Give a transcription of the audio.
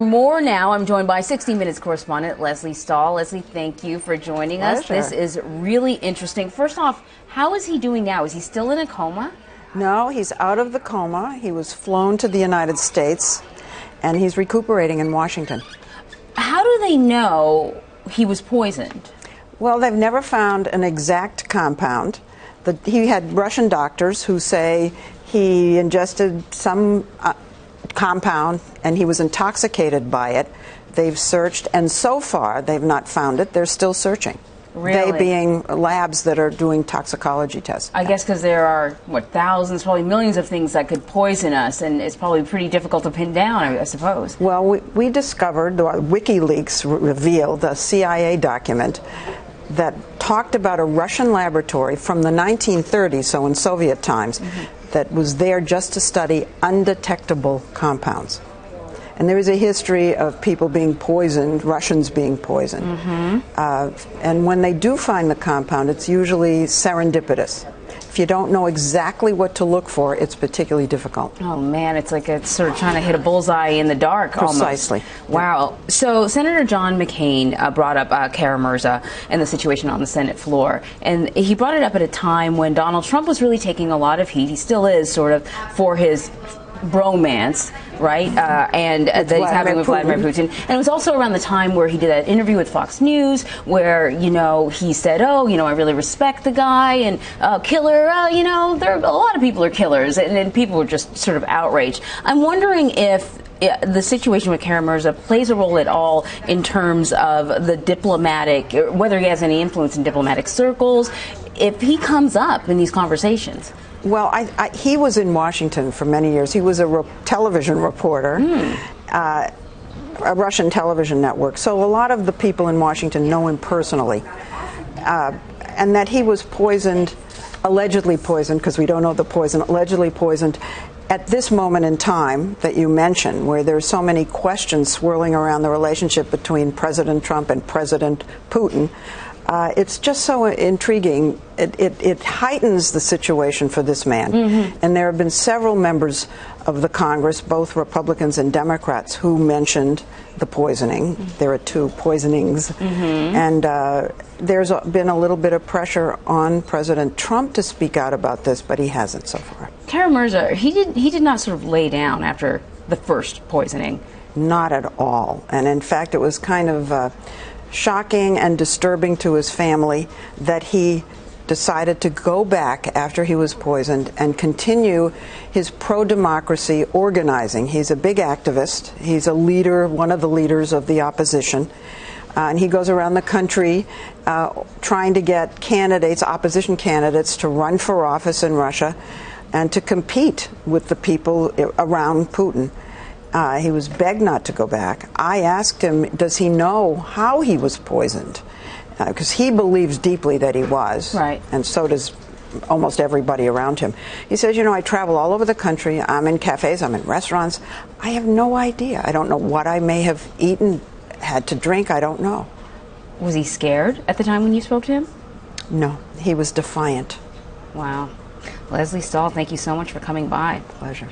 More now. I'm joined by 60 Minutes correspondent Lesley Stahl. Lesley, thank you for joining us. This is really interesting. First off, how is he doing now? Is he still in a coma? No, he's out of the coma. He was flown to the United States, and he's recuperating in Washington. How do they know he was poisoned? Well, they've never found an exact compound. He had Russian doctors who say he ingested some compound and he was intoxicated by it. They've searched, and so far they've not found it. They're still searching. Really? They being labs that are doing toxicology tests. I guess because there are, thousands, probably millions of things that could poison us, and it's probably pretty difficult to pin down, I suppose. Well, we discovered, WikiLeaks revealed a CIA document that talked about a Russian laboratory from the 1930s, so in Soviet times, that was there just to study undetectable compounds. And there is a history of people being poisoned, Russians being poisoned. And when they do find the compound, it's usually serendipitous. If you don't know exactly what to look for, it's particularly difficult. Oh, man, it's like it's sort of trying to hit a bullseye in the dark. Precisely. Almost. Wow. So Senator John McCain brought up Kara-Murza and the situation on the Senate floor. And he brought it up at a time when Donald Trump was really taking a lot of heat. He still is, sort of, for his bromance, right? And that he's having with Vladimir Putin. And it was also around the time where he did that interview with Fox News where, he said, I really respect the guy, and killer, there a lot of people are killers, and people were just sort of outraged. I'm wondering if the situation with Kara-Murza plays a role at all in terms of the diplomatic, whether he has any influence in diplomatic circles, if he comes up in these conversations. Well, he was in Washington for many years. He was a television reporter, a Russian television network. So a lot of the people in Washington know him personally. And that he was poisoned, allegedly poisoned, because we don't know the poison, allegedly poisoned at this moment in time that you mentioned, where there's so many questions swirling around the relationship between President Trump and President Putin. It's just so intriguing. It heightens the situation for this man. And there have been several members of the Congress, both Republicans and Democrats, who mentioned the poisoning. There are 2 poisonings. And there's been a little bit of pressure on President Trump to speak out about this, but he hasn't so far. Kara-Murza, he did not sort of lay down after the first poisoning. Not at all. And in fact, it was kind of shocking and disturbing to his family that he decided to go back after he was poisoned and continue his pro-democracy organizing. He's a big activist. He's a leader, one of the leaders of the opposition. And he goes around the country trying to get candidates, opposition candidates, to run for office in Russia and to compete with the people around Putin. He was begged not to go back. I asked him, does he know how he was poisoned? Because he believes deeply that he was. Right. And so does almost everybody around him. He says, I travel all over the country. I'm in cafes. I'm in restaurants. I have no idea. I don't know what I may have eaten, had to drink. I don't know. Was he scared at the time when you spoke to him? No. He was defiant. Wow. Lesley Stahl, thank you so much for coming by. Pleasure.